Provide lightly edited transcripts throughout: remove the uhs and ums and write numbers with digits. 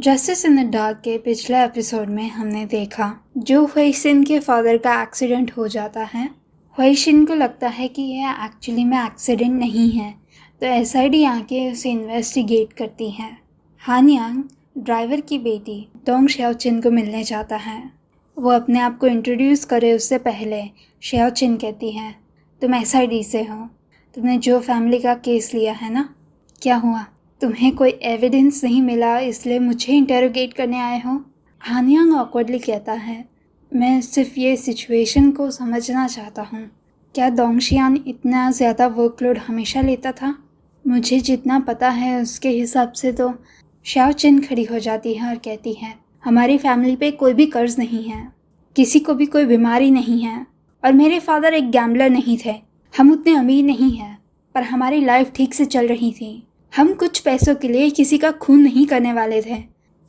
Justice in the dark के पिछले episode में हमने देखा जो ह्वेइशिन के फादर का एक्सीडेंट हो जाता है। ह्वेइशिन को लगता है कि यह एक्चुअली में एक्सीडेंट नहीं है, तो एसआईडी आके उसे इन्वेस्टिगेट करती है। हान यांग ड्राइवर की बेटी डोंग शाओचिन को मिलने जाता है। वो अपने आप को इंट्रोड्यूस करे उससे पहले शाओचिन कहती है, तुम एसआईडी से हो, तुमने जो फैमिली का केस लिया है ना, क्या हुआ? तुम्हें कोई एविडेंस नहीं मिला इसलिए मुझे इंटेरोगेट करने आए हो? हान यांग ऑकवर्डली कहता है, मैं सिर्फ ये सिचुएशन को समझना चाहता हूँ। क्या दोंगशियान इतना ज़्यादा वर्कलोड हमेशा लेता था? मुझे जितना पता है उसके हिसाब से तो शाओचिन खड़ी हो जाती है और कहती है, हमारी फैमिली पे कोई भी कर्ज नहीं है, किसी को भी कोई बीमारी नहीं है, और मेरे फादर एक गैम्बलर नहीं थे। हम उतने अमीर नहीं हैं, पर हमारी लाइफ ठीक से चल रही थी। हम कुछ पैसों के लिए किसी का खून नहीं करने वाले थे।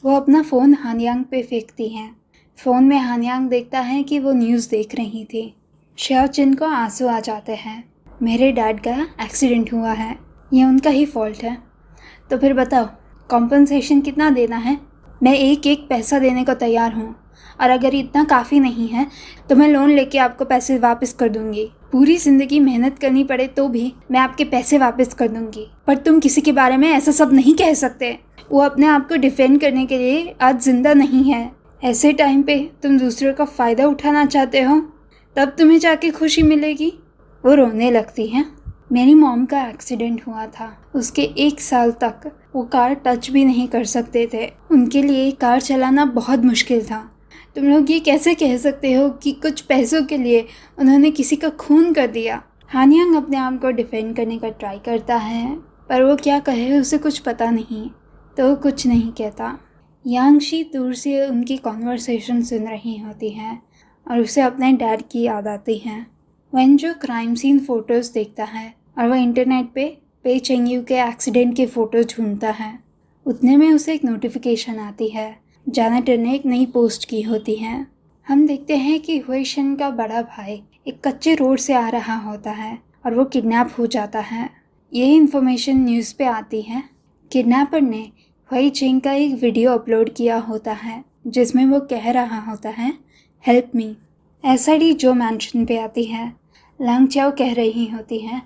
वो अपना फ़ोन हान यांग पे फेंकती हैं। फ़ोन में हान यांग देखता है कि वो न्यूज़ देख रही थी। शाओचिन को आंसू आ जाते हैं। मेरे डैड का एक्सीडेंट हुआ है, ये उनका ही फॉल्ट है। तो फिर बताओ कॉम्पनसेशन कितना देना है? मैं एक एक पैसा देने को तैयार हूँ, और अगर इतना काफ़ी नहीं है तो मैं लोन लेके आपको पैसे वापस कर दूँगी। पूरी ज़िंदगी मेहनत करनी पड़े तो भी मैं आपके पैसे वापस कर दूँगी। पर तुम किसी के बारे में ऐसा सब नहीं कह सकते। वो अपने आप को डिफेंड करने के लिए आज ज़िंदा नहीं है। ऐसे टाइम पे तुम दूसरों का फ़ायदा उठाना चाहते हो, तब तुम्हें जाके खुशी मिलेगी। वो रोने लगती हैं। मेरी मॉम का एक्सीडेंट हुआ था, उसके 1 साल तक वो कार टच भी नहीं कर सकते थे। उनके लिए कार चलाना बहुत मुश्किल था। तुम लोग ये कैसे कह सकते हो कि कुछ पैसों के लिए उन्होंने किसी का खून कर दिया? हान यांग अपने आप को डिफेंड करने का ट्राई करता है, पर वो क्या कहे उसे कुछ पता नहीं, तो वो कुछ नहीं कहता। यांगशी दूर से उनकी कॉन्वर्सेशन सुन रही होती है और उसे अपने डैड की याद आती है। वेंजो क्राइम सीन फ़ोटोज़ देखता है और वह इंटरनेट पे पे चेंगयू के एक्सीडेंट के फ़ोटो ढूंढता है। उतने में उसे एक नोटिफिकेशन आती है। जैनेटर ने एक नई पोस्ट की होती है। हम देखते हैं कि ह्वेइशिन का बड़ा भाई एक कच्चे रोड से आ रहा होता है और वो किडनैप हो जाता है। ये इन्फॉर्मेशन न्यूज़ पे आती है। किडनैपर ने ह्वेइचिंग का एक वीडियो अपलोड किया होता है जिसमें वो कह रहा होता है, हेल्प मी। एसआईडी जो मैंशन पे आती है। लांग चाओ कह रही होती है,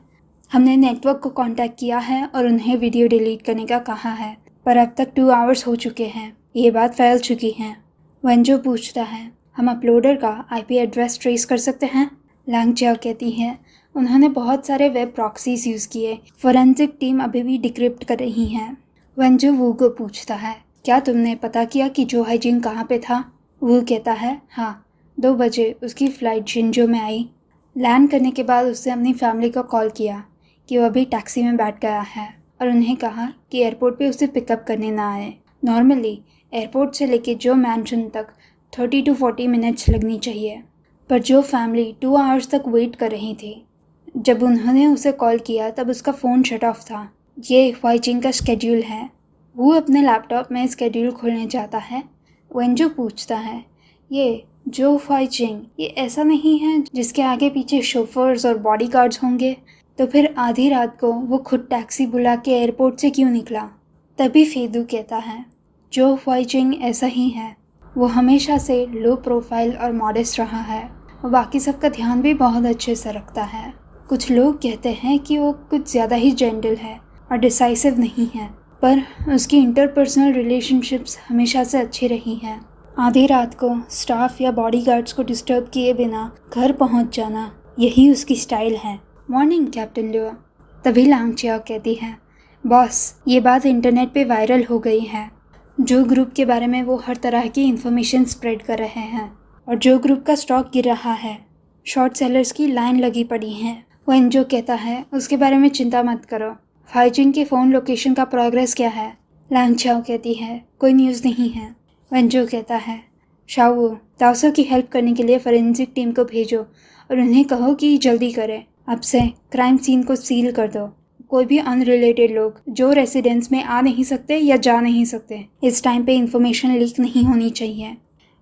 हमने नेटवर्क को कांटेक्ट किया है और उन्हें वीडियो डिलीट करने का कहा है, पर अब तक 2 आवर्स हो चुके हैं, ये बात फैल चुकी है। वेंजो पूछता है, हम अपलोडर का आईपी एड्रेस ट्रेस कर सकते हैं? लांग चाओ कहती है, उन्होंने बहुत सारे वेब प्रॉक्सीज यूज़ किए, फोरेंसिक टीम अभी भी डिक्रिप्ट कर रही है। वेंजो वू को पूछता है, क्या तुमने पता किया कि जो हाइजिंग कहाँ पे था? वो कहता है, हाँ, 2 बजे उसकी फ़्लाइट शिंजो में आई। लैंड करने के बाद उसने अपनी फैमिली को कॉल किया कि वो अभी टैक्सी में बैठ गया है और उन्हें कहा कि एयरपोर्ट पे उसे पिकअप करने ना आए। नॉर्मली एयरपोर्ट से लेके जो मैंशन तक 30 to 40 मिनट्स लगनी चाहिए, पर जो फैमिली 2 आवर्स तक वेट कर रही थी, जब उन्होंने उसे कॉल किया तब उसका फ़ोन शट ऑफ था। ये ह्वेइचिंग का स्केड्यूल है। वो अपने लैपटॉप में स्केड्यूल खोलने जाता है। वेंजो पूछता है, ये जो ह्वेइचिंग ये ऐसा नहीं है जिसके आगे पीछे शोफर्स और बॉडीगार्ड्स होंगे? तो फिर आधी रात को वो खुद टैक्सी बुला के एयरपोर्ट से क्यों निकला? तभी फेदू कहता है, जो ह्वेइचिंग ऐसा ही है। वो हमेशा से लो प्रोफाइल और मॉडेस्ट रहा है। वो बाकी सबका ध्यान भी बहुत अच्छे से रखता है। कुछ लोग कहते हैं कि वो कुछ ज़्यादा ही जेंटल है और डिसाइसिव नहीं है, पर उसकी इंटरपर्सनल रिलेशनशिप्स हमेशा से अच्छी रही हैं। आधी रात को स्टाफ या बॉडीगार्ड्स को डिस्टर्ब किए बिना घर पहुंच जाना, यही उसकी स्टाइल है। मॉर्निंग कैप्टन लियो। तभी लांग चाओ कहती है, बॉस, ये बात इंटरनेट पे वायरल हो गई है। जो ग्रुप के बारे में वो हर तरह की इन्फॉर्मेशन स्प्रेड कर रहे हैं और जो ग्रुप का स्टॉक गिर रहा है, शॉर्ट सेलर्स की लाइन लगी पड़ी है। वेंजो कहता है, उसके बारे में चिंता मत करो। ह्वेइचिंग के फ़ोन लोकेशन का प्रोग्रेस क्या है? लांग चाओ कहती है, कोई न्यूज़ नहीं है। वेंजो कहता है, शाओ, ताओसो की हेल्प करने के लिए फोरेंसिक टीम को भेजो और उन्हें कहो कि जल्दी करें। अब से क्राइम सीन को सील कर दो। कोई भी अनरिलेटेड लोग जो रेसिडेंस में आ नहीं सकते या जा नहीं सकते, इस टाइम पे इंफॉर्मेशन लीक नहीं होनी चाहिए।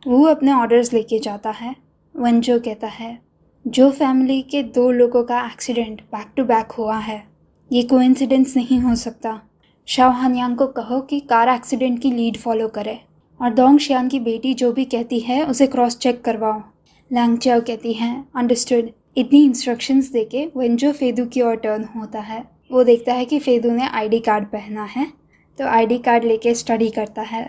वो अपने ऑर्डर्स लेके जाता है। वेंजो कहता है, जो फैमिली के 2 लोगों का एक्सीडेंट बैक टू बैक हुआ है, ये कोइंसिडेंस नहीं हो सकता। शाओ हानयांग को कहो कि कार एक्सीडेंट की लीड फॉलो करे और दोंग शियान की बेटी जो भी कहती है उसे क्रॉस चेक करवाओ। लैंग चाओ कहती हैं अंडरस्टूड। इतनी इंस्ट्रक्शंस देके वेंजो फेदू की ओर टर्न होता है। वो देखता है कि फेदू ने आईडी कार्ड पहना है तो आईडी कार्ड लेके स्टडी करता है।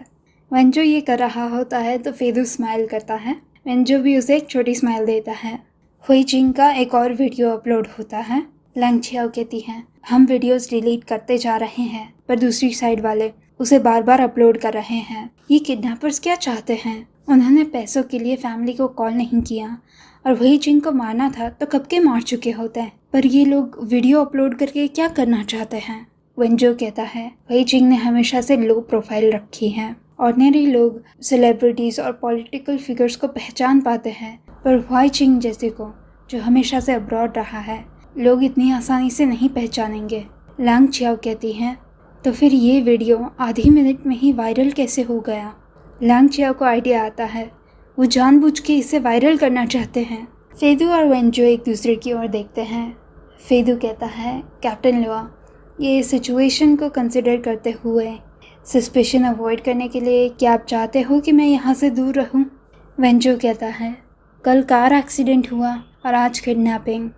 वेंजो ये कर रहा होता है तो फेदू स्माइल करता है। वेंजो भी उसे एक छोटी स्माइल देता है। हुई जिंग का एक और वीडियो अपलोड होता है। लैंग चाओ कहती हैं हम वीडियोस डिलीट करते जा रहे हैं पर दूसरी साइड वाले उसे बार बार अपलोड कर रहे हैं। ये किडनैपर्स क्या चाहते हैं? उन्होंने पैसों के लिए फैमिली को कॉल नहीं किया और वही जिंग को मारना था तो कब के मार चुके होते हैं, पर ये लोग वीडियो अपलोड करके क्या करना चाहते हैं? वेंजो कहता है वही जिंग ने हमेशा से लो प्रोफाइल रखी है। ऑर्डिनरी लोग सेलिब्रिटीज़ और पॉलिटिकल फिगर्स को पहचान पाते हैं पर वाई चिंग जैसे को जो हमेशा से अब्रॉड रहा है लोग इतनी आसानी से नहीं पहचानेंगे। लैंग चाओ कहती हैं तो फिर ये वीडियो आधी मिनट में ही वायरल कैसे हो गया? लैंग चाओ को आइडिया आता है वो जानबूझ के इसे वायरल करना चाहते हैं। फेदू और वेंजो एक दूसरे की ओर देखते हैं। फेदू कहता है कैप्टन लुआ ये सिचुएशन को कंसिडर करते हुए सस्पिशन अवॉइड करने के लिए क्या आप चाहते हो कि मैं यहाँ से दूर रहूँ? वेंजो कहता है कल कार एक्सीडेंट हुआ और आज किडनैपिंग।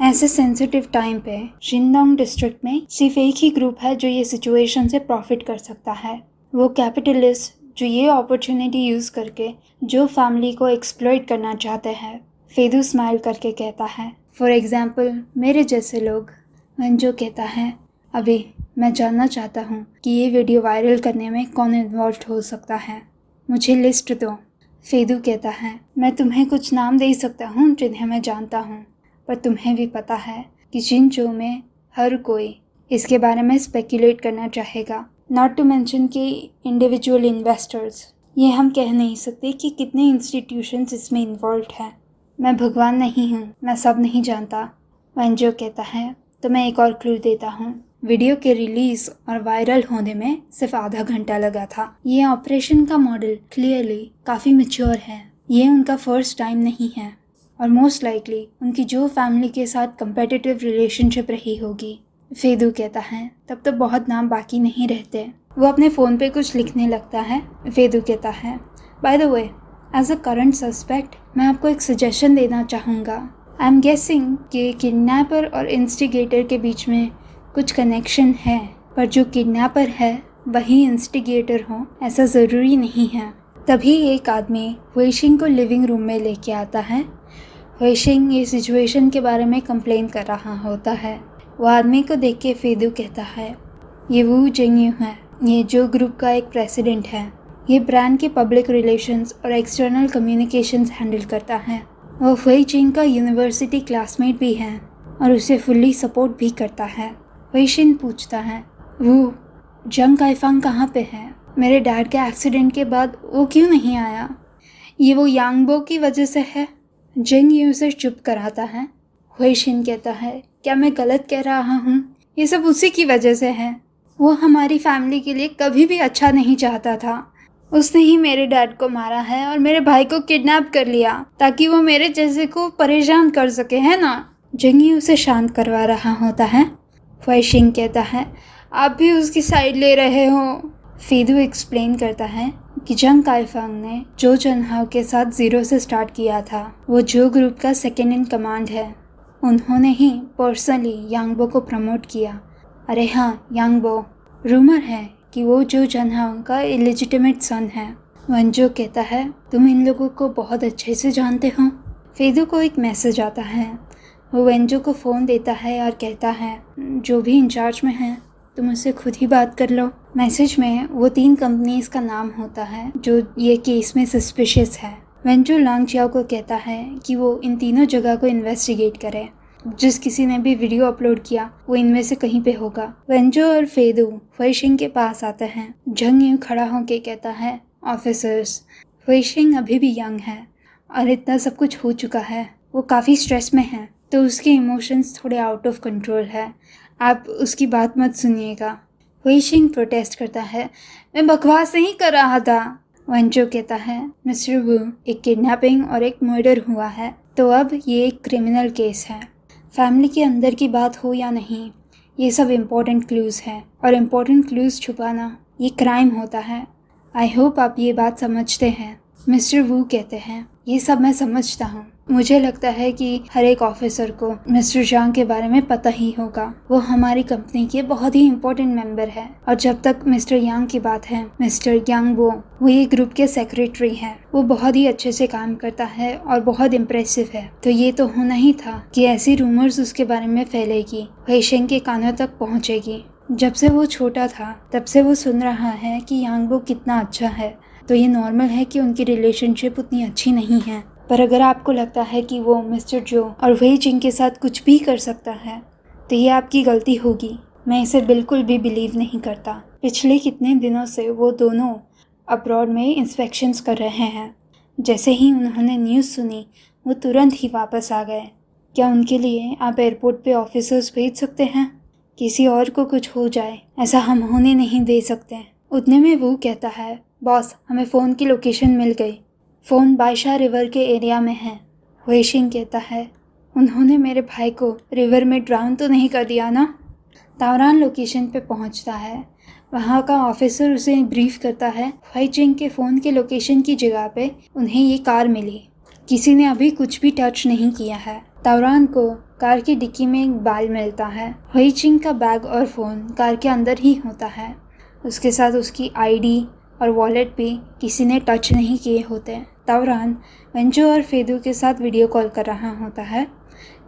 ऐसे सेंसिटिव टाइम पे शिनडोंग डिस्ट्रिक्ट में सिर्फ एक ही ग्रुप है जो ये सिचुएशन से प्रॉफिट कर सकता है, वो कैपिटलिस्ट जो ये अपॉर्चुनिटी यूज़ करके जो फैमिली को एक्सप्लॉइट करना चाहते हैं। फेदू स्माइल करके कहता है फॉर एग्जाम्पल मेरे जैसे लोग। वेंजो कहता है अभी मैं जानना चाहता हूँ कि ये वीडियो वायरल करने में कौन इन्वॉल्व हो सकता है, मुझे लिस्ट दो। फेदू कहता है मैं तुम्हें कुछ नाम दे सकता हूँ जिन्हें मैं जानता हूँ, पर तुम्हें भी पता है कि जिनचो में हर कोई इसके बारे में स्पेकुलेट करना चाहेगा, नॉट टू मेंशन कि इंडिविजुअल इन्वेस्टर्स। ये हम कह नहीं सकते कि कितने इंस्टीट्यूशंस इसमें इन्वॉल्व हैं। मैं भगवान नहीं हूँ, मैं सब नहीं जानता। वेंजो कहता है तो मैं एक और क्लू देता हूँ, वीडियो के रिलीज और वायरल होने में सिर्फ आधा घंटा लगा था। ये ऑपरेशन का मॉडल क्लियरली काफ़ी मैच्योर है। ये उनका फर्स्ट टाइम नहीं है और मोस्ट लाइकली उनकी जो फैमिली के साथ कंपेटिटिव रिलेशनशिप रही होगी। फेदू कहता है तब तो बहुत नाम बाकी नहीं रहते। वो अपने फ़ोन पे कुछ लिखने लगता है। फेदू कहता है by the way as a current suspect मैं आपको एक सजेशन देना चाहूँगा। आई एम गेसिंग कि किडनैपर और इंस्टिगेटर के बीच में कुछ कनेक्शन है, पर जो किडनैपर है वही इंस्टिगेटर हो ऐसा ज़रूरी नहीं है। तभी एक आदमी वेशिंग को लिविंग रूम में लेके आता है। वेशिंग ये सिचुएशन के बारे में कंप्लेन कर रहा होता है। वो आदमी को देख के फेदू कहता है ये वू जिंगयू है, ये जो ग्रुप का एक प्रेसिडेंट है। ये ब्रांड के पब्लिक रिलेशंस और एक्सटर्नल कम्युनिकेशंस हैंडल करता है। वो हुई जिंग का यूनिवर्सिटी क्लासमेट भी है और उसे फुल्ली सपोर्ट भी करता है। वेशिन पूछता है वो जंग काइफांग कहाँ पे है? मेरे डैड के एक्सीडेंट के बाद वो क्यों नहीं आया? ये वो यांगबो की वजह से है। जिंगयू उसे चुप कराता है। वेशिन कहता है क्या मैं गलत कह रहा हूँ? ये सब उसी की वजह से है। वो हमारी फैमिली के लिए कभी भी अच्छा नहीं चाहता था। उसने ही मेरे डैड को मारा है और मेरे भाई को किडनैप कर लिया ताकि वो मेरे जैसे को परेशान कर सके, है ना? जिंगयू उसे शांत करवा रहा होता है। वेशिन कहता है आप भी उसकी साइड ले रहे हो। फेदू एक्सप्लेन करता है कि जंग काइफांग ने जो चनहाओ के साथ 0 से स्टार्ट किया था, वो जो ग्रुप का सेकेंड इन कमांड है, उन्होंने ही पर्सनली यांगबो को प्रमोट किया। अरे हाँ, यांगबो रूमर है कि वो जो चनहाओ का इलिजिटिमेट सन है। वेंजो कहता है तुम इन लोगों को बहुत अच्छे से जानते हो। फेदू को एक मैसेज आता है। वो वेंजो को फ़ोन देता है और कहता है जो भी इंचार्ज में है तुम उससे खुद ही बात कर लो। मैसेज में वो 3 कंपनीज का नाम होता है जो ये केस में सस्पिशियस है। वेंजो लांग चाओ को कहता है कि वो इन तीनों जगह को इन्वेस्टिगेट करे। जिस किसी ने भी वीडियो अपलोड किया वो इनमें से कहीं पे होगा। वेंजो और फेदू वेशिंग के पास आते हैं। जिंगयू खड़ा होकर कहता है ऑफिसर्स, वेशिंग अभी भी यंग है और इतना सब कुछ हो चुका है, वो काफ़ी स्ट्रेस में है तो उसके इमोशंस थोड़े आउट ऑफ कंट्रोल है, आप उसकी बात मत सुनिएगा। वेशिंग प्रोटेस्ट करता है मैं बकवास नहीं कर रहा था। वेंजो कहता है मिस्टर वू, एक किडनैपिंग और एक मर्डर हुआ है तो अब ये एक क्रिमिनल केस है। फैमिली के अंदर की बात हो या नहीं, ये सब इम्पोर्टेंट क्लूज़ हैं और इम्पोर्टेंट क्लूज़ छुपाना ये क्राइम होता है। आई होप आप ये बात समझते हैं। मिस्टर वू कहते हैं, ये सब मैं समझता हूँ। मुझे लगता है कि हर एक ऑफिसर को मिस्टर यांग के बारे में पता ही होगा। वो हमारी कंपनी के बहुत ही इम्पोर्टेंट मेंबर है और जब तक मिस्टर यांग की बात है, मिस्टर यांग वो ये ग्रुप के सेक्रेटरी हैं। वो बहुत ही अच्छे से काम करता है और बहुत इम्प्रेसिव है। तो ये तो होना ही था कि ऐसी रूमर्स उसके बारे में फैलेगी, हुईशिंग के कानों तक पहुँचेगी। जब से वो छोटा था तब से वो सुन रहा है कि यांगबो कितना अच्छा है, तो ये नॉर्मल है कि उनकी रिलेशनशिप उतनी अच्छी नहीं है। पर अगर आपको लगता है कि वो मिस्टर जो और वही जिंग के साथ कुछ भी कर सकता है तो ये आपकी गलती होगी। मैं इसे बिल्कुल भी बिलीव नहीं करता। पिछले कितने दिनों से वो दोनों अब्रॉड में इंस्पेक्शंस कर रहे हैं। जैसे ही उन्होंने न्यूज़ सुनी वो तुरंत ही वापस आ गए। क्या उनके लिए आप एयरपोर्ट पे ऑफिसर्स भेज सकते हैं? किसी और को कुछ हो जाए ऐसा हम होने नहीं दे सकते। उतने में वो कहता है, बॉस हमें फ़ोन की लोकेशन मिल गई। फ़ोन बाइशा रिवर के एरिया में है। हुईशिंग कहता है, उन्होंने मेरे भाई को रिवर में ड्राउन तो नहीं कर दिया ना? तावरान लोकेशन पे पहुंचता है। वहाँ का ऑफिसर उसे ब्रीफ करता है हुईशिंग के फ़ोन के लोकेशन की जगह पे उन्हें ये कार मिली। किसी ने अभी कुछ भी टच नहीं किया है। तावरान को कार की डिक्की में एक बाल मिलता है। हुईशिंग का बैग और फ़ोन कार के अंदर ही होता है। उसके साथ उसकी आईडी और वॉलेट भी किसी ने टच नहीं किए होते। तावरान वेंजो और फेदू के साथ वीडियो कॉल कर रहा होता है।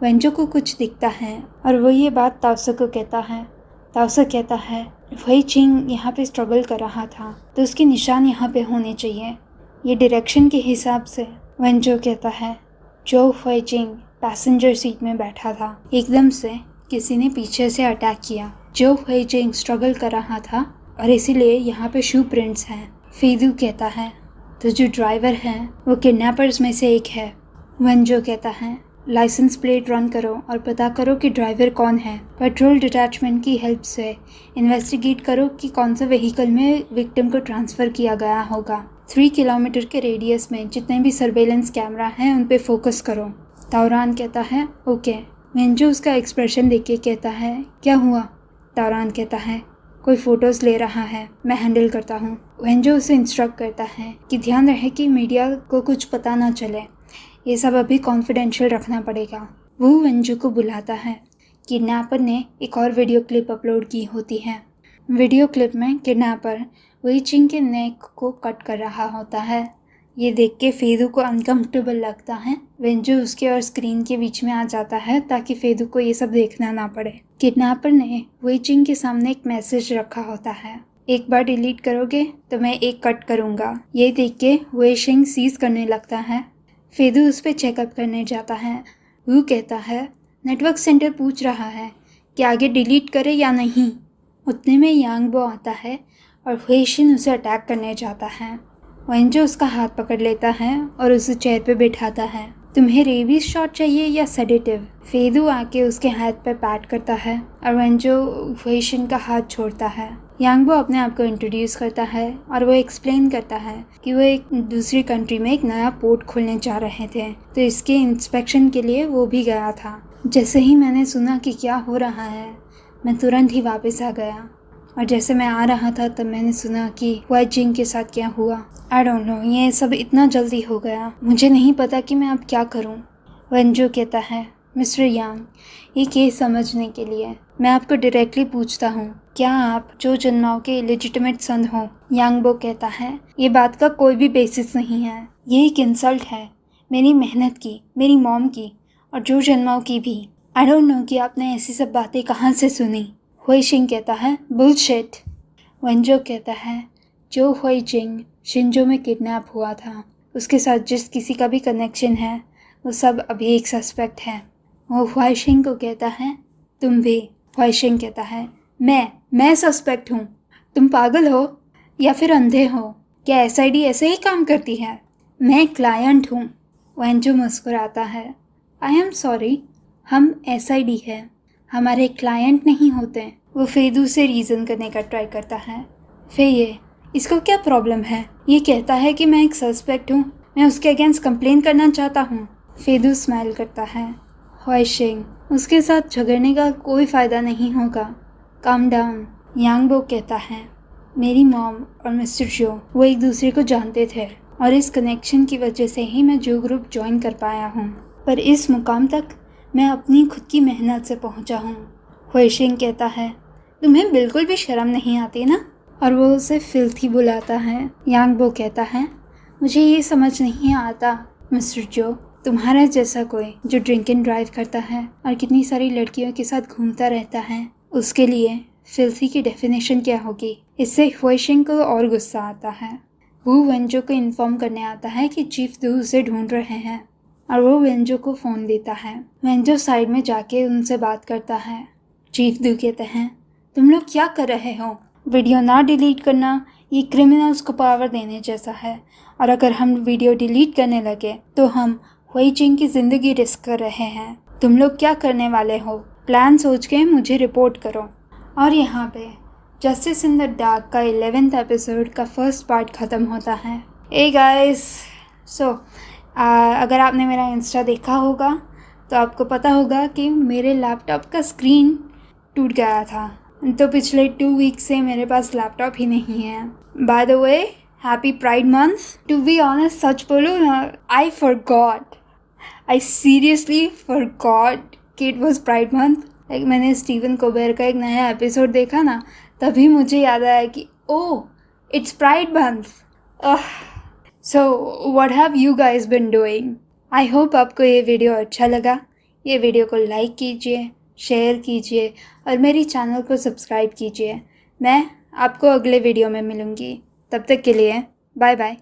वेंजो को कुछ दिखता है और वो ये बात ताओसा को कहता है। ताओसा कहता है, हुईशिंग यहाँ पे स्ट्रगल कर रहा था तो उसके निशान यहाँ पे होने चाहिए, ये डायरेक्शन के हिसाब से। वेंजो कहता है, जो हुईशिंग पैसेंजर सीट में बैठा था, एकदम से किसी ने पीछे से अटैक किया। जो हुईशिंग स्ट्रगल कर रहा था और इसीलिए यहाँ पे शू प्रिंट्स हैं। फेदू कहता है, तो जो ड्राइवर है वो किडनैपर्स में से एक है। वेंजो कहता है, लाइसेंस प्लेट रन करो और पता करो कि ड्राइवर कौन है। पेट्रोल डिटैचमेंट की हेल्प से इन्वेस्टिगेट करो कि कौन सा व्हीकल में विक्टिम को ट्रांसफ़र किया गया होगा। 3 किलोमीटर के रेडियस में जितने भी सर्वेलेंस कैमरा हैं उन पे फोकस करो। तावरान कहता है, ओके। वेंजो उसका एक्सप्रेशन देख के कहता है, क्या हुआ? तावरान कहता है, कोई फ़ोटोज़ ले रहा है, मैं हैंडल करता हूँ। वेंजो उसे इंस्ट्रक्ट करता है कि ध्यान रहे कि मीडिया को कुछ पता ना चले, ये सब अभी कॉन्फिडेंशियल रखना पड़ेगा। वो वेंजो को बुलाता है। किडनैपर ने एक और वीडियो क्लिप अपलोड की होती है। वीडियो क्लिप में किडनैपर हुईशिंग के नेक को कट कर रहा होता है। ये देख के फेदू को अनकम्फर्टेबल लगता है। वेंजो उसके और स्क्रीन के बीच में आ जाता है ताकि फेदू को ये सब देखना ना पड़े। किडनैपर ने हुईशिंग के सामने एक मैसेज रखा होता है, एक बार डिलीट करोगे तो मैं एक कट करूँगा। ये देख के हुईशिंग सीज करने लगता है। फेदू उस पर चेकअप करने जाता है। वो कहता है, नेटवर्क सेंटर पूछ रहा है कि आगे डिलीट करे या नहीं। उतने में यांगबो आता है और हुईशिंग उसे अटैक करने जाता है। वेंजो उसका हाथ पकड़ लेता है और उसे चेयर पे बिठाता है। तुम्हें रेबीज शॉट चाहिए या सेडेटिव? फेदू आके उसके हाथ पे पैट करता है और वेंजो हुईशिंग का हाथ छोड़ता है। यांगबो अपने आप को इंट्रोड्यूस करता है और वो एक्सप्लेन करता है कि वो एक दूसरी कंट्री में एक नया पोर्ट खोलने जा रहे थे, तो इसके इंस्पेक्शन के लिए वो भी गया था। जैसे ही मैंने सुना कि क्या हो रहा है, मैं तुरंत ही वापस आ गया और जैसे मैं आ रहा था तब मैंने सुना कि हुईशिंग के साथ क्या हुआ। आई डोंट नो, ये सब इतना जल्दी हो गया, मुझे नहीं पता कि मैं अब क्या करूं। वेंजो कहता है, मिस्टर यांग, ये केस समझने के लिए मैं आपको डायरेक्टली पूछता हूँ, क्या आप जो जन्माओ के इलेजिटिमेट सन हो? यांगबो कहता है, ये बात का कोई भी बेसिस नहीं है, ये एक इंसल्ट है मेरी मेहनत की, मेरी मॉम की और जो जन्माओ की भी। आई डोंट नो कि आपने ऐसी सब बातें कहाँ से सुनी। हुईशिंग कहता है, बुलशिट। वेंजो कहता है, जो हुईशिंग शिंजो में किडनैप हुआ था उसके साथ जिस किसी का भी कनेक्शन है वो सब अभी एक सस्पेक्ट है। वो हुईशिंग को कहता है, तुम भी? हुईशिंग कहता है, मैं सस्पेक्ट हूँ? तुम पागल हो या फिर अंधे हो? क्या एसआईडी ऐसे ही काम करती है? मैं क्लाइंट हूँ। वेंजो मुस्कुराता है, आई एम सॉरी, हम एसआईडी है, हमारे क्लाइंट नहीं होते। वो फेदू से रीज़न करने का ट्राई करता है। ये इसको क्या प्रॉब्लम है? ये कहता है कि मैं एक सस्पेक्ट हूँ, मैं उसके अगेंस्ट कंप्लेन करना चाहता हूँ। फेदू स्माइल करता है। हुईशिंग, उसके साथ झगड़ने का कोई फ़ायदा नहीं होगा, काम डाउन, यांग बो कहता है। मेरी मॉम और मिस्टर जो वो एक दूसरे को जानते थे और इस कनेक्शन की वजह से ही मैं जो ग्रुप ज्वाइन कर पाया हूँ, पर इस मुकाम तक मैं अपनी खुद की मेहनत से पहुँचा हूँ। हुएशिंग कहता है, तुम्हें बिल्कुल भी शर्म नहीं आती ना? और वो उसे फिल्थी बुलाता है। यांग बो कहता है, मुझे ये समझ नहीं आता मिस्टर जो, तुम्हारा जैसा कोई जो ड्रिंक एंड ड्राइव करता है और कितनी सारी लड़कियों के साथ घूमता रहता है, उसके लिए फिल्थी की डेफिनेशन क्या होगी? इससे हुएशिंग को और गुस्सा आता है। वो वेंजो को इन्फॉर्म करने आता है कि चीफ दू उसे ढूंढ रहे हैं और वो वेंजो को फ़ोन देता है। वेंजो साइड में जाके उनसे बात करता है। चीफ दू कहते हैं, तुम लोग क्या कर रहे हो? वीडियो ना डिलीट करना ये क्रिमिनल्स को पावर देने जैसा है, और अगर हम वीडियो डिलीट करने लगे तो हम हुएजिंग की ज़िंदगी रिस्क कर रहे हैं। तुम लोग क्या करने वाले हो? प्लान सोच के मुझे रिपोर्ट करो। और यहाँ पे जस्टिस इन द डार्क का 11th एपिसोड का फर्स्ट पार्ट ख़त्म होता है। ए गाइस, सो अगर आपने मेरा इंस्टा देखा होगा तो आपको पता होगा कि मेरे लैपटॉप का स्क्रीन टूट गया था, तो पिछले 2 वीक से मेरे पास लैपटॉप ही नहीं है। By the way, happy pride month. To be honest सच बोलो, I forgot, I seriously forgot कि it was pride month. Like मैंने स्टीवन कोबेर का एक नया एपिसोड देखा ना, तभी मुझे याद आया कि oh it's pride month. So what have you guys been doing? I hope आपको ये वीडियो अच्छा लगा। ये वीडियो को लाइक कीजिए, शेयर कीजिए और मेरी चैनल को सब्सक्राइब कीजिए। मैं आपको अगले वीडियो में मिलूँगी। तब तक के लिए बाय बाय।